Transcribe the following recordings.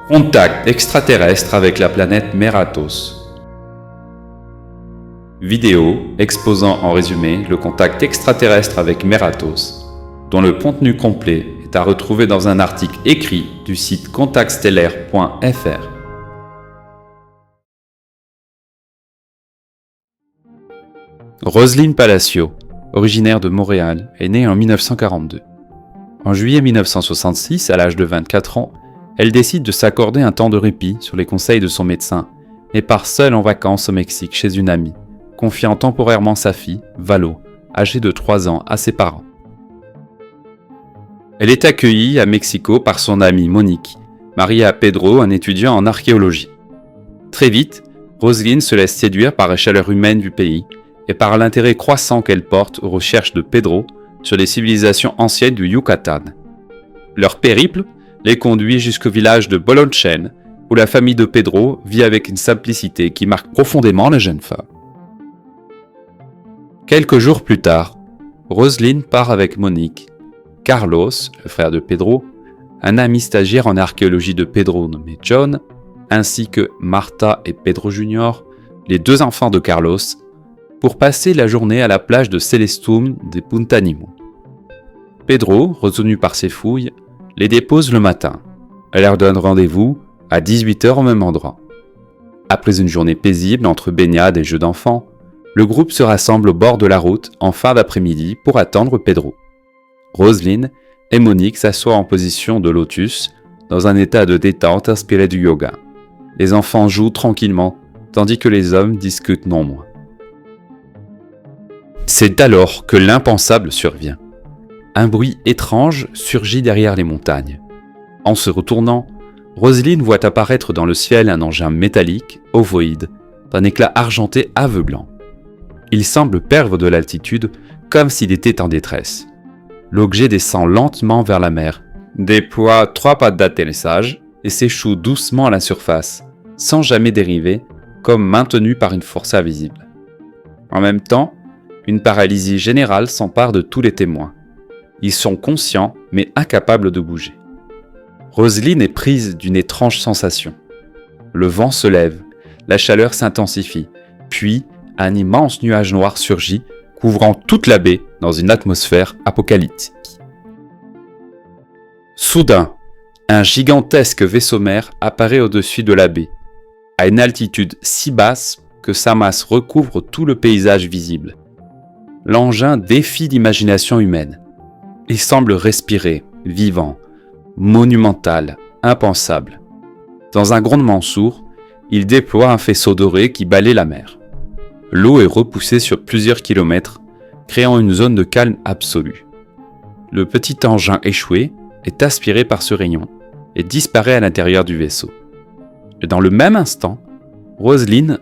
Contact extraterrestre avec la planète Meratos. Vidéo exposant en résumé le contact extraterrestre avec Meratos, dont le contenu complet est à retrouver dans un article écrit du site contactstellaire.fr. Roselyne Palacio, originaire de Montréal, est née en 1942. En juillet 1966, à l'âge de 24 ans, elle décide de s'accorder un temps de répit sur les conseils de son médecin et part seule en vacances au Mexique chez une amie, confiant temporairement sa fille, Valo, âgée de 3 ans, à ses parents. Elle est accueillie à Mexico par son amie Monique, mariée à Pedro, un étudiant en archéologie. Très vite, Roselyne se laisse séduire par la chaleur humaine du pays et par l'intérêt croissant qu'elle porte aux recherches de Pedro sur les civilisations anciennes du Yucatan. Leur périple les conduit jusqu'au village de Bolonchen, où la famille de Pedro vit avec une simplicité qui marque profondément la jeune femme. Quelques jours plus tard, Roselyne part avec Monique, Carlos, le frère de Pedro, un ami stagiaire en archéologie de Pedro nommé John, ainsi que Marta et Pedro Jr., les 2 enfants de Carlos, pour passer la journée à la plage de Celestum de Puntanimo. Pedro, retenu par ses fouilles, les dépose le matin. Elle leur donne rendez-vous à 18h au même endroit. Après une journée paisible entre baignades et jeux d'enfants, le groupe se rassemble au bord de la route en fin d'après-midi pour attendre Pedro. Roselyne et Monique s'assoient en position de lotus, dans un état de détente inspiré du yoga. Les enfants jouent tranquillement, tandis que les hommes discutent non moins. C'est alors que l'impensable survient. Un bruit étrange surgit derrière les montagnes. En se retournant, Roselyne voit apparaître dans le ciel un engin métallique, ovoïde, d'un éclat argenté aveuglant. Il semble perdre de l'altitude comme s'il était en détresse. L'objet descend lentement vers la mer, déploie 3 pattes d'atterrissage et s'échoue doucement à la surface, sans jamais dériver, comme maintenu par une force invisible. En même temps, une paralysie générale s'empare de tous les témoins. Ils sont conscients, mais incapables de bouger. Roselyne est prise d'une étrange sensation. Le vent se lève, la chaleur s'intensifie, puis un immense nuage noir surgit, couvrant toute la baie dans une atmosphère apocalyptique. Soudain, un gigantesque vaisseau-mère apparaît au-dessus de la baie, à une altitude si basse que sa masse recouvre tout le paysage visible. L'engin défie l'imagination humaine. Il semble respirer, vivant, monumental, impensable. Dans un grondement sourd, il déploie un faisceau doré qui balaie la mer. L'eau est repoussée sur plusieurs kilomètres, créant une zone de calme absolu. Le petit engin échoué est aspiré par ce rayon et disparaît à l'intérieur du vaisseau. Et dans le même instant, Roselyne,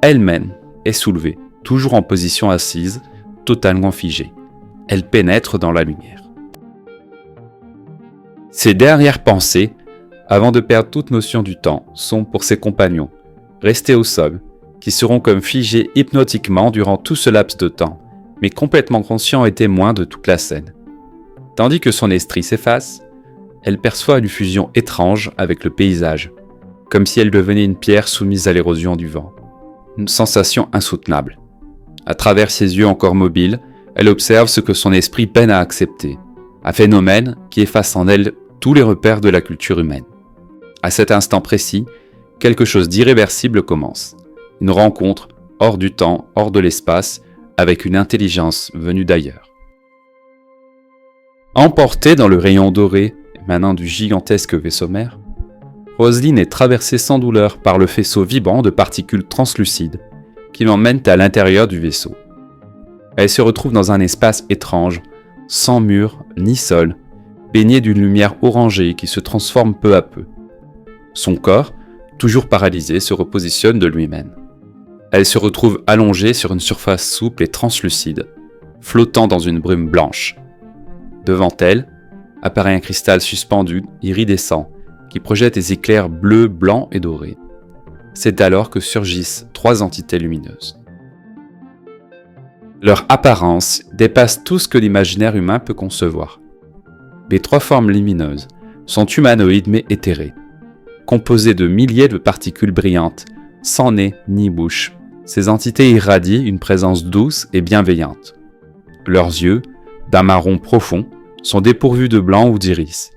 elle-même, est soulevée, toujours en position assise, totalement figée. Elle pénètre dans la lumière. Ses dernières pensées, avant de perdre toute notion du temps, sont pour ses compagnons, restés au sol, qui seront comme figés hypnotiquement durant tout ce laps de temps, mais complètement conscients et témoins de toute la scène. Tandis que son esprit s'efface, elle perçoit une fusion étrange avec le paysage, comme si elle devenait une pierre soumise à l'érosion du vent. Une sensation insoutenable. À travers ses yeux encore mobiles, elle observe ce que son esprit peine à accepter, un phénomène qui efface en elle tous les repères de la culture humaine. À cet instant précis, quelque chose d'irréversible commence. Une rencontre hors du temps, hors de l'espace, avec une intelligence venue d'ailleurs. Emportée dans le rayon doré émanant du gigantesque vaisseau-mère, Roselyne est traversée sans douleur par le faisceau vibrant de particules translucides qui l'emmènent à l'intérieur du vaisseau. Elle se retrouve dans un espace étrange, sans mur ni sol, baigné d'une lumière orangée qui se transforme peu à peu. Son corps, toujours paralysé, se repositionne de lui-même. Elle se retrouve allongée sur une surface souple et translucide, flottant dans une brume blanche. Devant elle, apparaît un cristal suspendu, iridescent, qui projette des éclairs bleus, blancs et dorés. C'est alors que surgissent 3 entités lumineuses. Leur apparence dépasse tout ce que l'imaginaire humain peut concevoir. Les 3 formes lumineuses sont humanoïdes mais éthérées. composé de milliers de particules brillantes, sans nez ni bouche. Ces entités irradient une présence douce et bienveillante. Leurs yeux, d'un marron profond, sont dépourvus de blanc ou d'iris.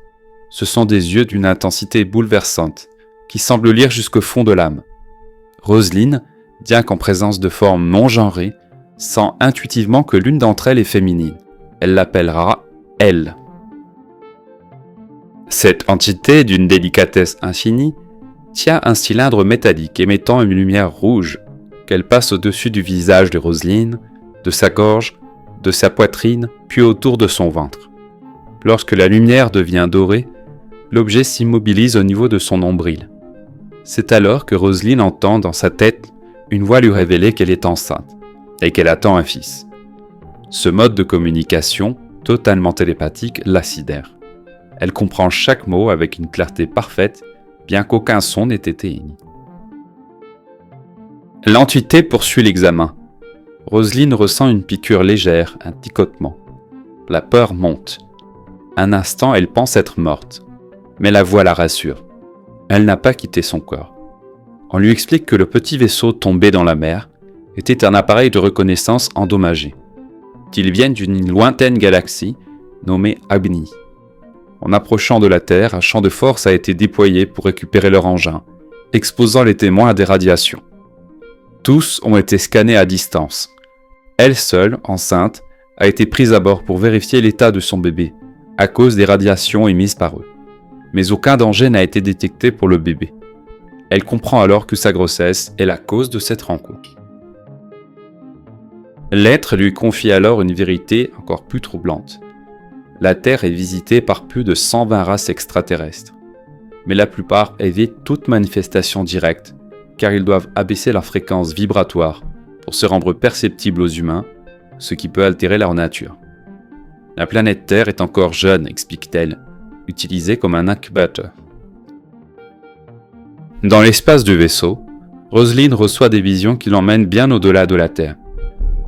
Ce sont des yeux d'une intensité bouleversante, qui semblent lire jusqu'au fond de l'âme. Roselyne, bien qu'en présence de formes non genrées, sent intuitivement que l'une d'entre elles est féminine. Elle l'appellera « elle ». Cette entité d'une délicatesse infinie tient un cylindre métallique émettant une lumière rouge qu'elle passe au-dessus du visage de Roselyne, de sa gorge, de sa poitrine, puis autour de son ventre. Lorsque la lumière devient dorée, l'objet s'immobilise au niveau de son nombril. C'est alors que Roselyne entend dans sa tête une voix lui révéler qu'elle est enceinte et qu'elle attend un fils. Ce mode de communication, totalement télépathique, la sidère. Elle comprend chaque mot avec une clarté parfaite, bien qu'aucun son n'ait été émis. L'entité poursuit l'examen. Roselyne ressent une piqûre légère, un picotement. La peur monte. Un instant, elle pense être morte. Mais la voix la rassure. Elle n'a pas quitté son corps. On lui explique que le petit vaisseau tombé dans la mer était un appareil de reconnaissance endommagé, qu'ils viennent d'une lointaine galaxie nommée Agni. En approchant de la Terre, un champ de force a été déployé pour récupérer leur engin, exposant les témoins à des radiations. Tous ont été scannés à distance. Elle seule, enceinte, a été prise à bord pour vérifier l'état de son bébé, à cause des radiations émises par eux. Mais aucun danger n'a été détecté pour le bébé. Elle comprend alors que sa grossesse est la cause de cette rencontre. L'être lui confie alors une vérité encore plus troublante. La Terre est visitée par plus de 120 races extraterrestres, mais la plupart évitent toute manifestation directe, car ils doivent abaisser leur fréquence vibratoire pour se rendre perceptibles aux humains, ce qui peut altérer leur nature. La planète Terre est encore jeune, explique-t-elle, utilisée comme un incubateur. Dans l'espace du vaisseau, Roselyne reçoit des visions qui l'emmènent bien au-delà de la Terre.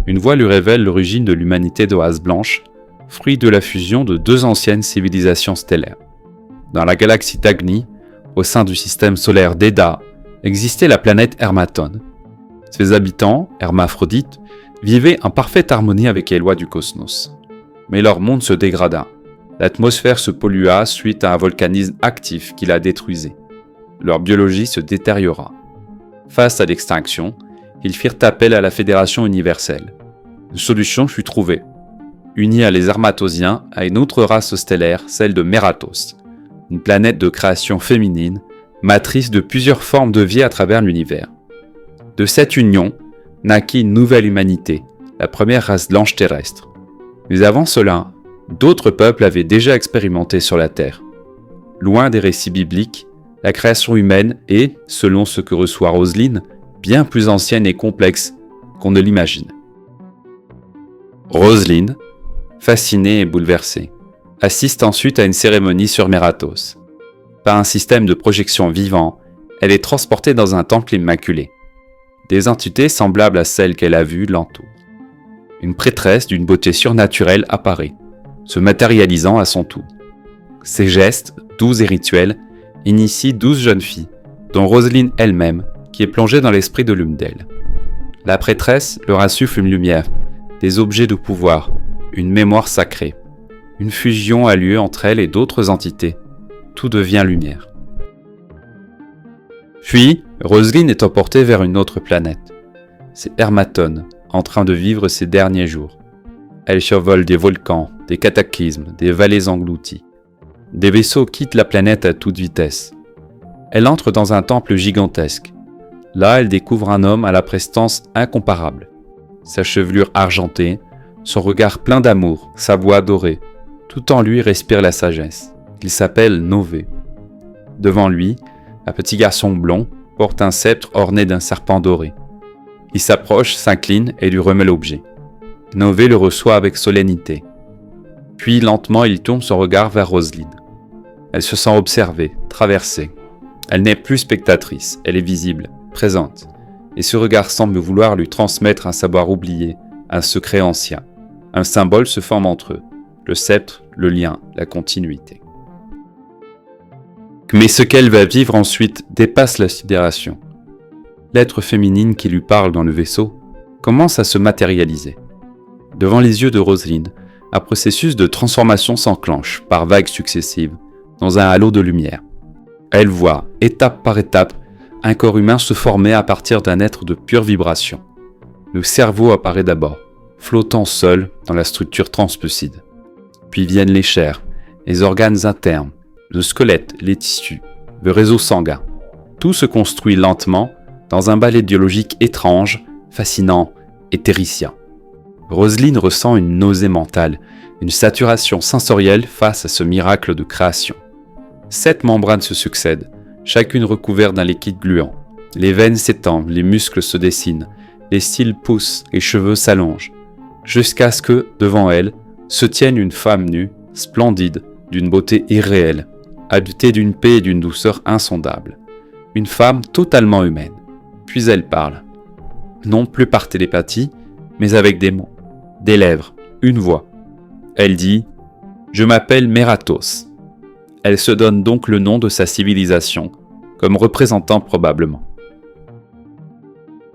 Une voix lui révèle l'origine de l'humanité de race blanche, fruit de la fusion de deux anciennes civilisations stellaires. Dans la galaxie Tagni, au sein du système solaire d'Eda, existait la planète Hermaton. Ses habitants, hermaphrodites, vivaient en parfaite harmonie avec les lois du cosmos. Mais leur monde se dégrada. L'atmosphère se pollua suite à un volcanisme actif qui la détruisait. Leur biologie se détériora. Face à l'extinction, ils firent appel à la Fédération universelle. Une solution fut trouvée. Unis à les Hermatosiens à une autre race stellaire, celle de Meratos, une planète de création féminine, matrice de plusieurs formes de vie à travers l'univers. De cette union naquit une nouvelle humanité, la première race blanche terrestre. Mais avant cela, d'autres peuples avaient déjà expérimenté sur la Terre. Loin des récits bibliques, la création humaine est, selon ce que reçoit Roselyne, bien plus ancienne et complexe qu'on ne l'imagine. Roselyne, fascinée et bouleversée, assiste ensuite à une cérémonie sur Meratos. Par un système de projection vivant, elle est transportée dans un temple immaculé. Des entités semblables à celles qu'elle a vues l'entourent. Une prêtresse d'une beauté surnaturelle apparaît, se matérialisant à son tour. Ses gestes, doux et rituels, initient 12 jeunes filles, dont Roselyne elle-même, qui est plongée dans l'esprit de l'une d'elles. La prêtresse leur insuffle une lumière, des objets de pouvoir, une mémoire sacrée. Une fusion a lieu entre elle et d'autres entités. Tout devient lumière. Puis, Roselyne est emportée vers une autre planète. C'est Hermaton, en train de vivre ses derniers jours. Elle survole des volcans, des cataclysmes, des vallées englouties. Des vaisseaux quittent la planète à toute vitesse. Elle entre dans un temple gigantesque. Là, elle découvre un homme à la prestance incomparable. Sa chevelure argentée, son regard plein d'amour, sa voix dorée. Tout en lui respire la sagesse. Il s'appelle Nové. Devant lui, un petit garçon blond porte un sceptre orné d'un serpent doré. Il s'approche, s'incline et lui remet l'objet. Nové le reçoit avec solennité. Puis lentement il tourne son regard vers Roselyne. Elle se sent observée, traversée. Elle n'est plus spectatrice, elle est visible, présente. Et ce regard semble vouloir lui transmettre un savoir oublié, un secret ancien. Un symbole se forme entre eux. Le sceptre, le lien, la continuité. Mais ce qu'elle va vivre ensuite dépasse la sidération. L'être féminine qui lui parle dans le vaisseau commence à se matérialiser. Devant les yeux de Roselyne, un processus de transformation s'enclenche par vagues successives dans un halo de lumière. Elle voit, étape par étape, un corps humain se former à partir d'un être de pure vibration. Le cerveau apparaît d'abord, flottant seul dans la structure translucide. Puis viennent les chairs, les organes internes, le squelette, les tissus, le réseau sanguin. Tout se construit lentement dans un ballet biologique étrange, fascinant et terrifiant. Roselyne ressent une nausée mentale, une saturation sensorielle face à ce miracle de création. 7 membranes se succèdent, chacune recouverte d'un liquide gluant. Les veines s'étendent, les muscles se dessinent, les cils poussent, les cheveux s'allongent, jusqu'à ce que, devant elle, se tienne une femme nue, splendide, d'une beauté irréelle, habitée d'une paix et d'une douceur insondables. Une femme totalement humaine. Puis elle parle. Non plus par télépathie, mais avec des mots, des lèvres, une voix. Elle dit « Je m'appelle Meratos ». Elle se donne donc le nom de sa civilisation, comme représentant probablement.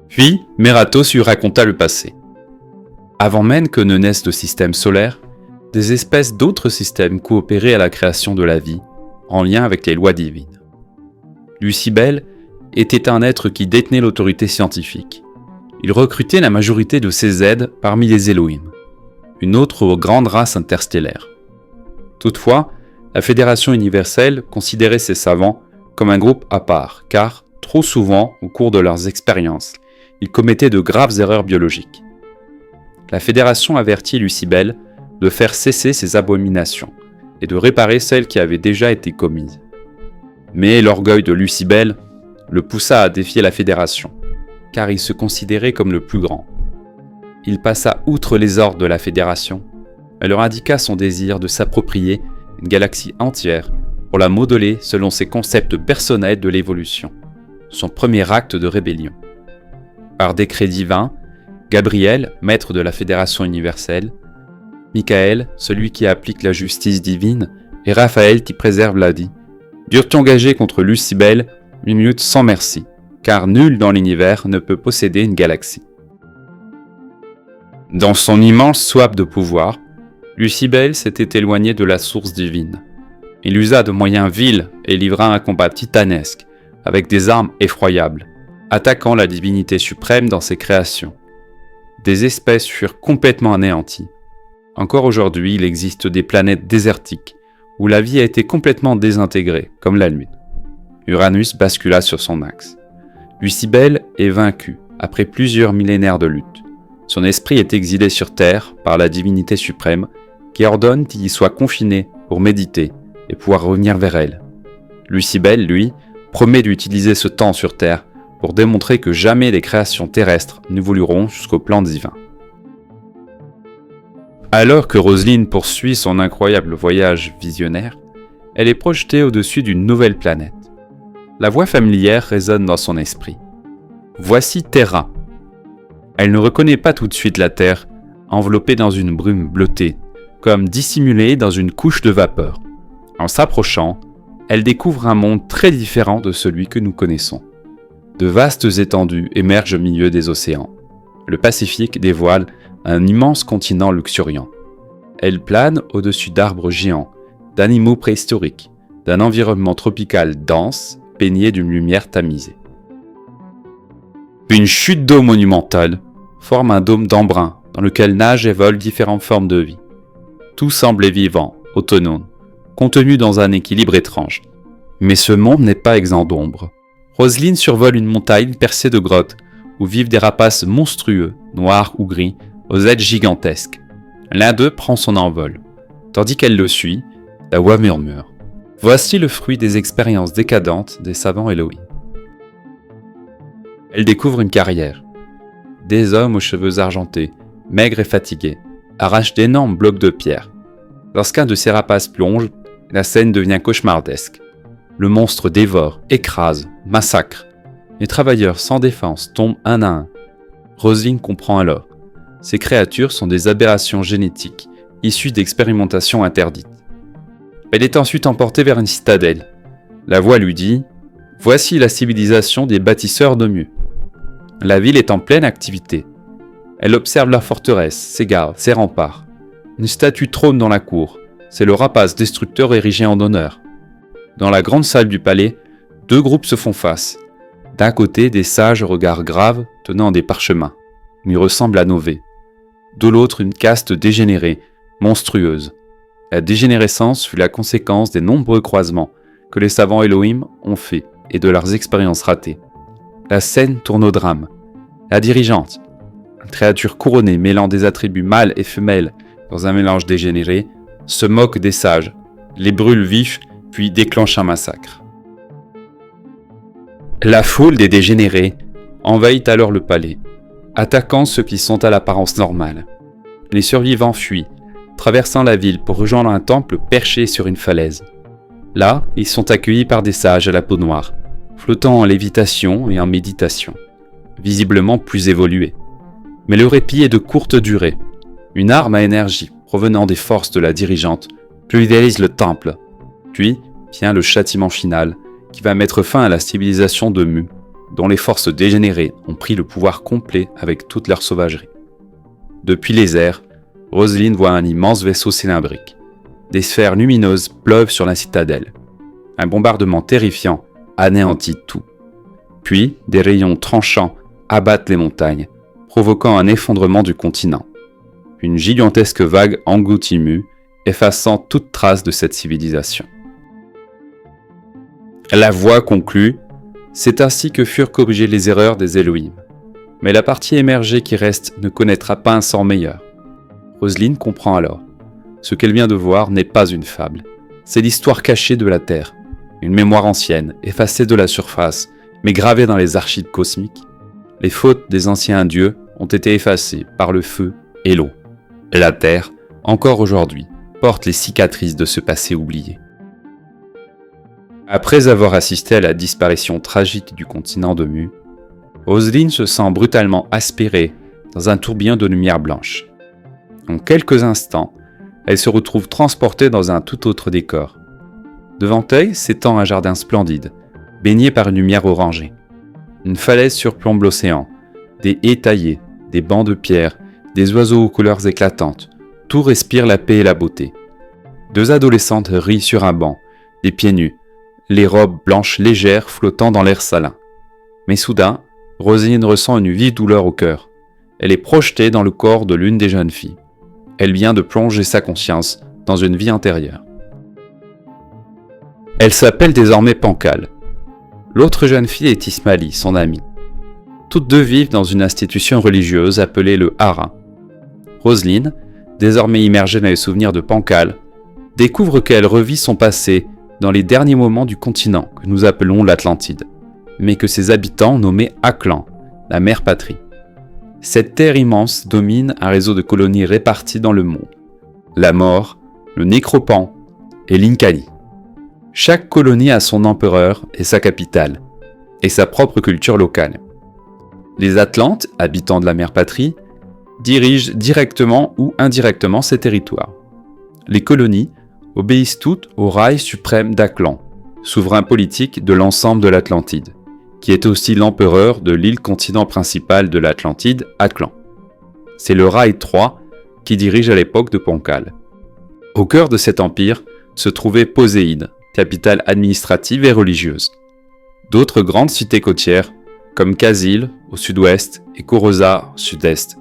Puis, Meratos lui raconta le passé. Avant même que ne naisse le système solaire, des espèces d'autres systèmes coopéraient à la création de la vie, en lien avec les lois divines. Lucibel était un être qui détenait l'autorité scientifique. Il recrutait la majorité de ses aides parmi les Elohim, une autre grande race interstellaire. Toutefois, la Fédération universelle considérait ces savants comme un groupe à part, car, trop souvent, au cours de leurs expériences, ils commettaient de graves erreurs biologiques. La Fédération avertit Lucibel de faire cesser ces abominations et de réparer celles qui avaient déjà été commises. Mais l'orgueil de Lucibel le poussa à défier la Fédération, car il se considérait comme le plus grand. Il passa outre les ordres de la Fédération et leur indiqua son désir de s'approprier une galaxie entière pour la modeler selon ses concepts personnels de l'évolution, son premier acte de rébellion. Par décret divin, Gabriel, maître de la Fédération universelle, Michael, celui qui applique la justice divine, et Raphaël qui préserve la vie, durent engager contre Lucibel une lutte sans merci, car nul dans l'univers ne peut posséder une galaxie. Dans son immense soif de pouvoir, Lucibel s'était éloigné de la source divine. Il usa de moyens vils et livra un combat titanesque, avec des armes effroyables, attaquant la divinité suprême dans ses créations. Des espèces furent complètement anéanties. Encore aujourd'hui, il existe des planètes désertiques, où la vie a été complètement désintégrée, comme la Lune. Uranus bascula sur son axe. Lucibel est vaincu, après plusieurs millénaires de lutte. Son esprit est exilé sur Terre par la divinité suprême, qui ordonne qu'il y soit confiné pour méditer et pouvoir revenir vers elle. Lucibel, lui, promet d'utiliser ce temps sur Terre pour démontrer que jamais les créations terrestres n'évolueront jusqu'au plan divin. Alors que Roselyne poursuit son incroyable voyage visionnaire, elle est projetée au-dessus d'une nouvelle planète. La voix familière résonne dans son esprit. Voici Terra. Elle ne reconnaît pas tout de suite la Terre, enveloppée dans une brume bleutée, comme dissimulée dans une couche de vapeur. En s'approchant, elle découvre un monde très différent de celui que nous connaissons. De vastes étendues émergent au milieu des océans. Le Pacifique dévoile un immense continent luxuriant. Elle plane au-dessus d'arbres géants, d'animaux préhistoriques, d'un environnement tropical dense, baigné d'une lumière tamisée. Une chute d'eau monumentale forme un dôme d'embrun dans lequel nagent et volent différentes formes de vie. Tout semble vivant, autonome, contenu dans un équilibre étrange. Mais ce monde n'est pas exempt d'ombre. Roselyne survole une montagne percée de grottes où vivent des rapaces monstrueux, noirs ou gris, aux ailes gigantesques. L'un d'eux prend son envol. Tandis qu'elle le suit, la voix murmure. Voici le fruit des expériences décadentes des savants Elohim. Elle découvre une carrière. Des hommes aux cheveux argentés, maigres et fatigués, arrachent d'énormes blocs de pierre. Lorsqu'un de ces rapaces plonge, la scène devient cauchemardesque. Le monstre dévore, écrase, massacre. Les travailleurs sans défense tombent un à un. Roselyne comprend alors. Ces créatures sont des aberrations génétiques, issues d'expérimentations interdites. Elle est ensuite emportée vers une citadelle. La voix lui dit « Voici la civilisation des bâtisseurs de Mu. » La ville est en pleine activité. Elle observe la forteresse, ses gardes, ses remparts. Une statue trône dans la cour. C'est le rapace destructeur érigé en honneur. Dans la grande salle du palais, deux groupes se font face. D'un côté, des sages au regard grave tenant des parchemins. Ils ressemblent à Nové. De l'autre, une caste dégénérée, monstrueuse. La dégénérescence fut la conséquence des nombreux croisements que les savants Elohim ont faits et de leurs expériences ratées. La scène tourne au drame. La dirigeante, une créature couronnée mêlant des attributs mâles et femelles dans un mélange dégénéré, se moque des sages, les brûle vifs, puis déclenche un massacre. La foule des dégénérés envahit alors le palais, attaquant ceux qui sont à l'apparence normale. Les survivants fuient, traversant la ville pour rejoindre un temple perché sur une falaise. Là, ils sont accueillis par des sages à la peau noire, flottant en lévitation et en méditation, visiblement plus évolués. Mais le répit est de courte durée. Une arme à énergie provenant des forces de la dirigeante pulvérise le temple. Puis vient le châtiment final qui va mettre fin à la civilisation de Mu, dont les forces dégénérées ont pris le pouvoir complet avec toute leur sauvagerie. Depuis les airs, Roselyne voit un immense vaisseau cylindrique. Des sphères lumineuses pleuvent sur la citadelle. Un bombardement terrifiant anéantit tout. Puis, des rayons tranchants abattent les montagnes, provoquant un effondrement du continent. Une gigantesque vague engloutit Mu, effaçant toute trace de cette civilisation. La voix conclut « C'est ainsi que furent corrigées les erreurs des Elohim. Mais la partie émergée qui reste ne connaîtra pas un sort meilleur. » Roselyne comprend alors. Ce qu'elle vient de voir n'est pas une fable. C'est l'histoire cachée de la Terre. Une mémoire ancienne, effacée de la surface, mais gravée dans les archives cosmiques. Les fautes des anciens dieux ont été effacées par le feu et l'eau. La Terre, encore aujourd'hui, porte les cicatrices de ce passé oublié. Après avoir assisté à la disparition tragique du continent de Mu, Roselyne se sent brutalement aspirée dans un tourbillon de lumière blanche. En quelques instants, elle se retrouve transportée dans un tout autre décor. Devant elle s'étend un jardin splendide, baigné par une lumière orangée. Une falaise surplombe l'océan, des haies taillées, des bancs de pierre, des oiseaux aux couleurs éclatantes. Tout respire la paix et la beauté. Deux adolescentes rient sur un banc, les pieds nus, les robes blanches légères flottant dans l'air salin. Mais soudain, Roselyne ressent une vive douleur au cœur. Elle est projetée dans le corps de l'une des jeunes filles. Elle vient de plonger sa conscience dans une vie antérieure. Elle s'appelle désormais Pancale. L'autre jeune fille est Ismaëlie, son amie. Toutes deux vivent dans une institution religieuse appelée le Hara. Roselyne, désormais immergée dans les souvenirs de Pancale, découvre qu'elle revit son passé dans les derniers moments du continent que nous appelons l'Atlantide, mais que ses habitants nommaient Aklan, la mère patrie. Cette terre immense domine un réseau de colonies réparties dans le monde. La Mort, le Nécropan et l'Inkali. Chaque colonie a son empereur et sa capitale, et sa propre culture locale. Les Atlantes, habitants de la mère patrie, dirigent directement ou indirectement ces territoires. Les colonies obéissent toutes au rail suprême d'Aklan, souverain politique de l'ensemble de l'Atlantide, qui est aussi l'empereur de l'île-continent principal de l'Atlantide, Aklan. C'est le Rail 3 qui dirige à l'époque de Pancale. Au cœur de cet empire se trouvait Poséide, capitale administrative et religieuse. D'autres grandes cités côtières, comme Casil au sud-ouest et Korosa au sud-est,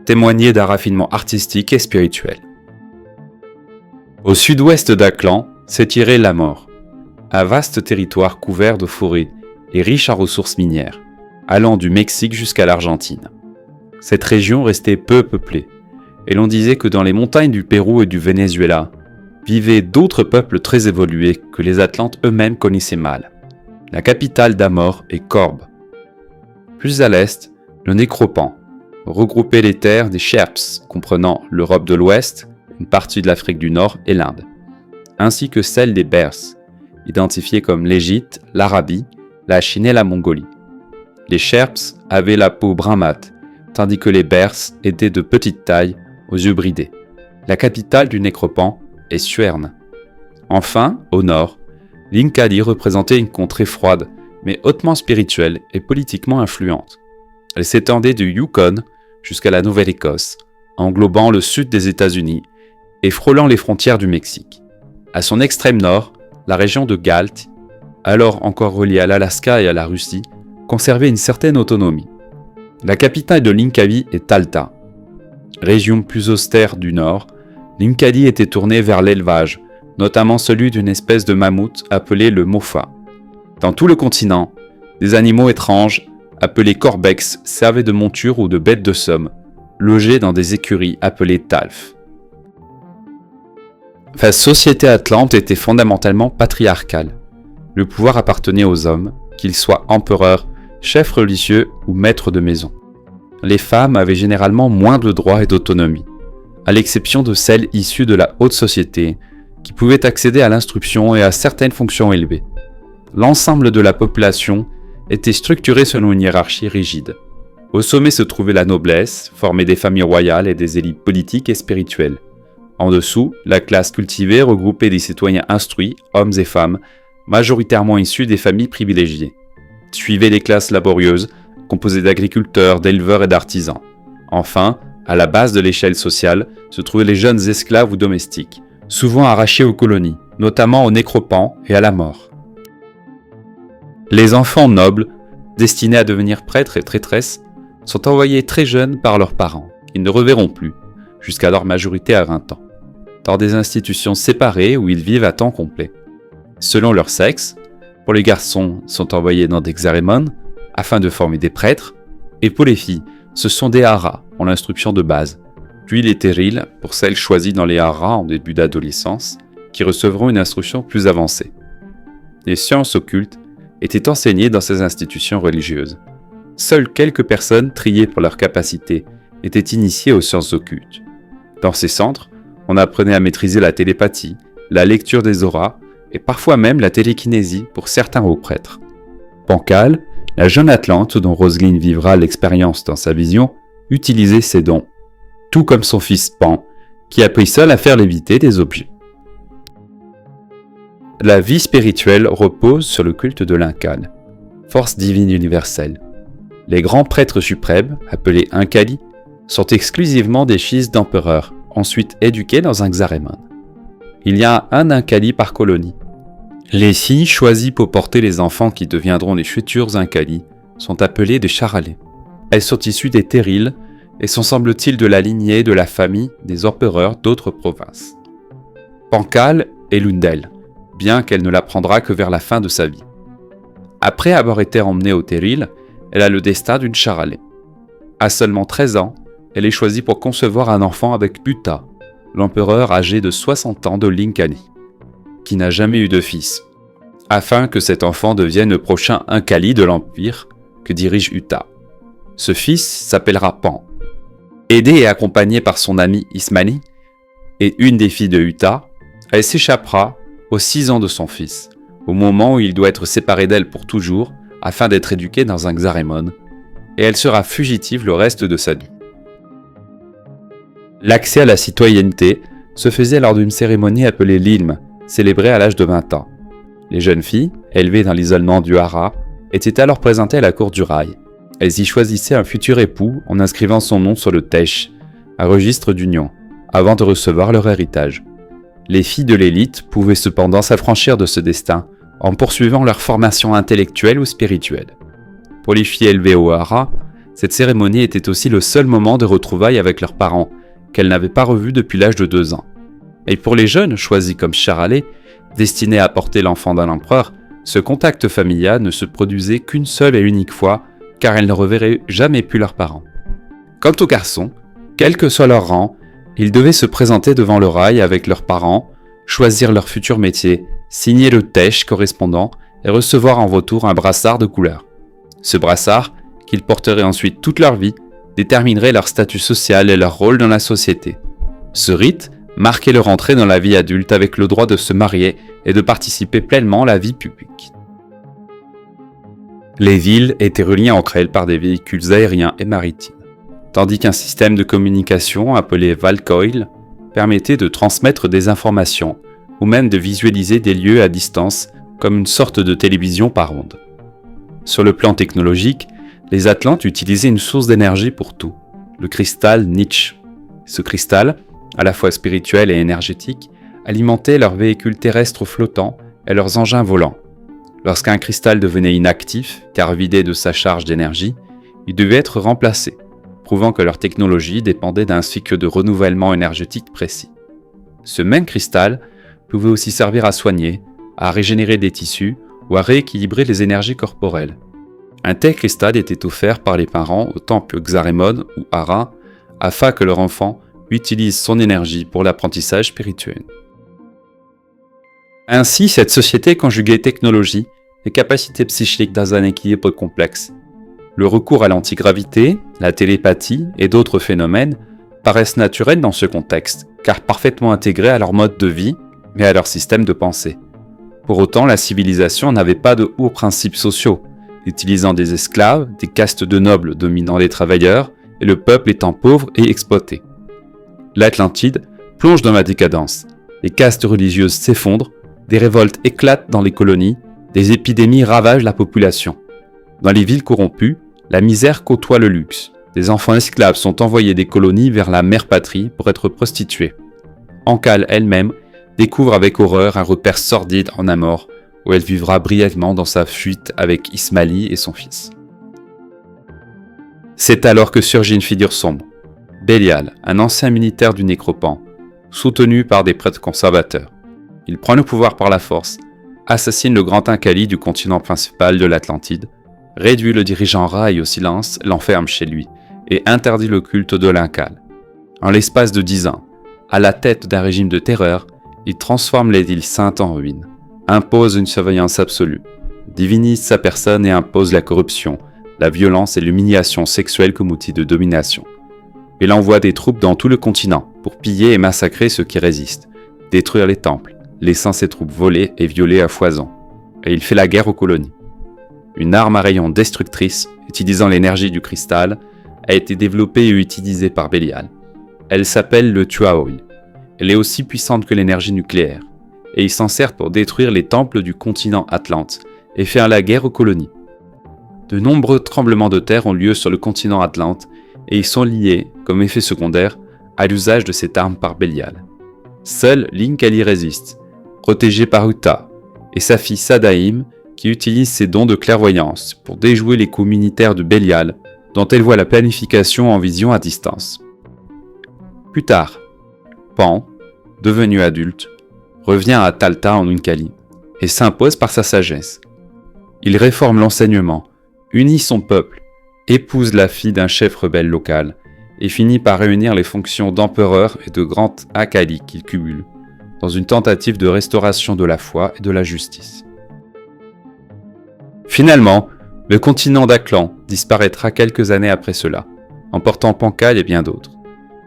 témoignaient d'un raffinement artistique et spirituel. Au sud-ouest d'Aklan s'étirait la Mort, un vaste territoire couvert de forêts et riche en ressources minières, allant du Mexique jusqu'à l'Argentine. Cette région restait peu peuplée, et l'on disait que dans les montagnes du Pérou et du Venezuela vivaient d'autres peuples très évolués que les Atlantes eux-mêmes connaissaient mal. La capitale d'Amor est Corbe. Plus à l'est, le Nécropan regroupait les terres des Sherps, comprenant l'Europe de l'Ouest, une partie de l'Afrique du Nord et l'Inde, ainsi que celle des Bers, identifiées comme l'Égypte, l'Arabie, la Chine et la Mongolie. Les Sherps avaient la peau brun mat, tandis que les Bers étaient de petite taille, aux yeux bridés. La capitale du Nécropan est Suerne. Enfin, au nord, l'Inkali représentait une contrée froide, mais hautement spirituelle et politiquement influente. Elle s'étendait du Yukon jusqu'à la Nouvelle-Écosse, englobant le sud des États-Unis et frôlant les frontières du Mexique. À son extrême nord, la région de Galt, alors encore reliée à l'Alaska et à la Russie, conservait une certaine autonomie. La capitale de l'Inkali est Talta. Région plus austère du nord, l'Inkali était tournée vers l'élevage, notamment celui d'une espèce de mammouth appelé le mofa. Dans tout le continent, des animaux étranges, appelés corbex, servaient de monture ou de bêtes de somme, logés dans des écuries appelées talf. La société atlante était fondamentalement patriarcale. Le pouvoir appartenait aux hommes, qu'ils soient empereurs, chefs religieux ou maîtres de maison. Les femmes avaient généralement moins de droits et d'autonomie, à l'exception de celles issues de la haute société, qui pouvaient accéder à l'instruction et à certaines fonctions élevées. L'ensemble de la population était structuré selon une hiérarchie rigide. Au sommet se trouvait la noblesse, formée des familles royales et des élites politiques et spirituelles. En dessous, la classe cultivée regroupait des citoyens instruits, hommes et femmes, majoritairement issus des familles privilégiées. Suivaient les classes laborieuses, composées d'agriculteurs, d'éleveurs et d'artisans. Enfin, à la base de l'échelle sociale, se trouvaient les jeunes esclaves ou domestiques, souvent arrachés aux colonies, notamment aux nécropans et à la mort. Les enfants nobles, destinés à devenir prêtres et traîtresses, sont envoyés très jeunes par leurs parents. Ils ne reverront plus, jusqu'à leur majorité à 20 ans, dans des institutions séparées où ils vivent à temps complet. Selon leur sexe, pour les garçons, sont envoyés dans des xarémones, afin de former des prêtres, et pour les filles, ce sont des haras, en l'instruction de base, puis les terrils, pour celles choisies dans les haras en début d'adolescence, qui recevront une instruction plus avancée. Les sciences occultes étaient enseignées dans ces institutions religieuses. Seules quelques personnes, triées pour leurs capacités, étaient initiées aux sciences occultes. Dans ces centres, on apprenait à maîtriser la télépathie, la lecture des auras, et parfois même la télékinésie pour certains hauts prêtres. Pancale, la jeune Atlante dont Rosaline vivra l'expérience dans sa vision, utilisait ses dons, tout comme son fils Pan, qui apprit seul à faire léviter des objets. La vie spirituelle repose sur le culte de l'Inkal, force divine universelle. Les grands prêtres suprêmes, appelés Inkali, sont exclusivement des fils d'empereurs, ensuite éduqués dans un xarémon. Il y a un Inkali par colonie. Les filles choisies pour porter les enfants qui deviendront les futurs Inkali sont appelées des charalais. Elles sont issues des terrils et sont semble-t-il de la lignée de la famille des empereurs d'autres provinces. Pancale est l'une d'elles, bien qu'elle ne l'apprendra que vers la fin de sa vie. Après avoir été emmenée au terril, elle a le destin d'une charalais. À seulement 13 ans, elle est choisie pour concevoir un enfant avec Buta, l'empereur âgé de 60 ans de l'Inkali, qui n'a jamais eu de fils, afin que cet enfant devienne le prochain Inkali de l'empire que dirige Uta. Ce fils s'appellera Pan. Aidée et accompagnée par son ami Ismani et une des filles de Uta, elle s'échappera aux 6 ans de son fils, au moment où il doit être séparé d'elle pour toujours afin d'être éduqué dans un xarémon, et elle sera fugitive le reste de sa vie. L'accès à la citoyenneté se faisait lors d'une cérémonie appelée l'Ilm, célébrée à l'âge de 20 ans. Les jeunes filles, élevées dans l'isolement du hara, étaient alors présentées à la cour du rail. Elles y choisissaient un futur époux en inscrivant son nom sur le tesh, un registre d'union, avant de recevoir leur héritage. Les filles de l'élite pouvaient cependant s'affranchir de ce destin en poursuivant leur formation intellectuelle ou spirituelle. Pour les filles élevées au hara, cette cérémonie était aussi le seul moment de retrouvailles avec leurs parents, qu'elles n'avaient pas revus depuis l'âge de 2 ans. Et pour les jeunes choisis comme charalais, destinés à porter l'enfant d'un empereur, ce contact familial ne se produisait qu'une seule et unique fois, car elles ne reverraient jamais plus leurs parents. Quant aux garçons, quel que soit leur rang, ils devaient se présenter devant le rail avec leurs parents, choisir leur futur métier, signer le tesh correspondant et recevoir en retour un brassard de couleur. Ce brassard, qu'ils porteraient ensuite toute leur vie, déterminerait leur statut social et leur rôle dans la société. Ce rite marquait leur entrée dans la vie adulte avec le droit de se marier et de participer pleinement à la vie publique. Les villes étaient reliées entre elles par des véhicules aériens et maritimes, tandis qu'un système de communication appelé Valcoil permettait de transmettre des informations ou même de visualiser des lieux à distance comme une sorte de télévision par ondes. Sur le plan technologique, les Atlantes utilisaient une source d'énergie pour tout, le cristal Nietzsche. Ce cristal, à la fois spirituel et énergétique, alimentait leurs véhicules terrestres flottants et leurs engins volants. Lorsqu'un cristal devenait inactif, car vidé de sa charge d'énergie, il devait être remplacé, prouvant que leur technologie dépendait d'un cycle de renouvellement énergétique précis. Ce même cristal pouvait aussi servir à soigner, à régénérer des tissus ou à rééquilibrer les énergies corporelles. Un tel cristal était offert par les parents au temple Xarémon ou Hara afin que leur enfant utilise son énergie pour l'apprentissage spirituel. Ainsi, cette société conjuguait technologie et capacités psychiques dans un équilibre complexe. Le recours à l'antigravité, la télépathie et d'autres phénomènes paraissent naturels dans ce contexte, car parfaitement intégrés à leur mode de vie et à leur système de pensée. Pour autant, la civilisation n'avait pas de hauts principes sociaux, utilisant des esclaves, des castes de nobles dominant les travailleurs et le peuple étant pauvre et exploité. L'Atlantide plonge dans la décadence, les castes religieuses s'effondrent, des révoltes éclatent dans les colonies, des épidémies ravagent la population. Dans les villes corrompues, la misère côtoie le luxe. Des enfants esclaves sont envoyés des colonies vers la mère patrie pour être prostitués. Ankal elle-même découvre avec horreur un repère sordide en Amor, où elle vivra brièvement dans sa fuite avec Ismaili et son fils. C'est alors que surgit une figure sombre, Bélial, un ancien militaire du Nécropan, soutenu par des prêtres conservateurs. Il prend le pouvoir par la force, assassine le grand Ankali du continent principal de l'Atlantide, réduit le dirigeant Raï au silence, l'enferme chez lui, et interdit le culte de l'Ankal. En l'espace de 10 ans, à la tête d'un régime de terreur, il transforme les îles saintes en ruines, impose une surveillance absolue, divinise sa personne et impose la corruption, la violence et l'humiliation sexuelle comme outil de domination. Il envoie des troupes dans tout le continent pour piller et massacrer ceux qui résistent, détruire les temples, laissant ses troupes voler et violer à foison. Et il fait la guerre aux colonies. Une arme à rayon destructrice, utilisant l'énergie du cristal, a été développée et utilisée par Bélial. Elle s'appelle le Tuaoil. Elle est aussi puissante que l'énergie nucléaire, et il s'en sert pour détruire les temples du continent Atlante et faire la guerre aux colonies. De nombreux tremblements de terre ont lieu sur le continent Atlante, et ils sont liés, comme effet secondaire, à l'usage de cette arme par Bélial. Seul l'Inkali résiste, protégé par Uta, et sa fille Sadaim, qui utilise ses dons de clairvoyance pour déjouer les coups militaires de Bélial, dont elle voit la planification en vision à distance. Plus tard, Pan, devenu adulte, revient à Talta en Unkali et s'impose par sa sagesse. Il réforme l'enseignement, unit son peuple, épouse la fille d'un chef rebelle local et finit par réunir les fonctions d'empereur et de grand Ankali qu'il cumule, dans une tentative de restauration de la foi et de la justice. Finalement, le continent d'Aklan disparaîtra quelques années après cela, emportant Pankal et bien d'autres.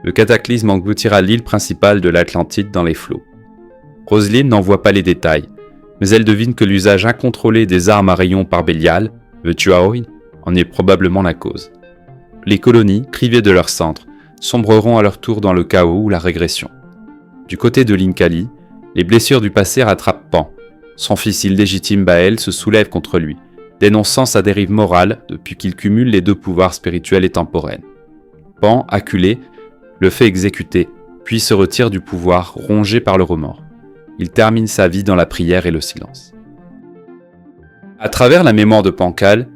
Le cataclysme engloutira l'île principale de l'Atlantide dans les flots. Roselyne n'en voit pas les détails, mais elle devine que l'usage incontrôlé des armes à rayons par Bélial, le Tuaoil, en est probablement la cause. Les colonies, privées de leur centre, sombreront à leur tour dans le chaos ou la régression. Du côté de l'Inkali, les blessures du passé rattrapent Pan. Son fils illégitime Baël se soulève contre lui, dénonçant sa dérive morale depuis qu'il cumule les deux pouvoirs spirituels et temporels. Pan, acculé, le fait exécuter, puis se retire du pouvoir, rongé par le remords. Il termine sa vie dans la prière et le silence. À travers la mémoire de Pankal,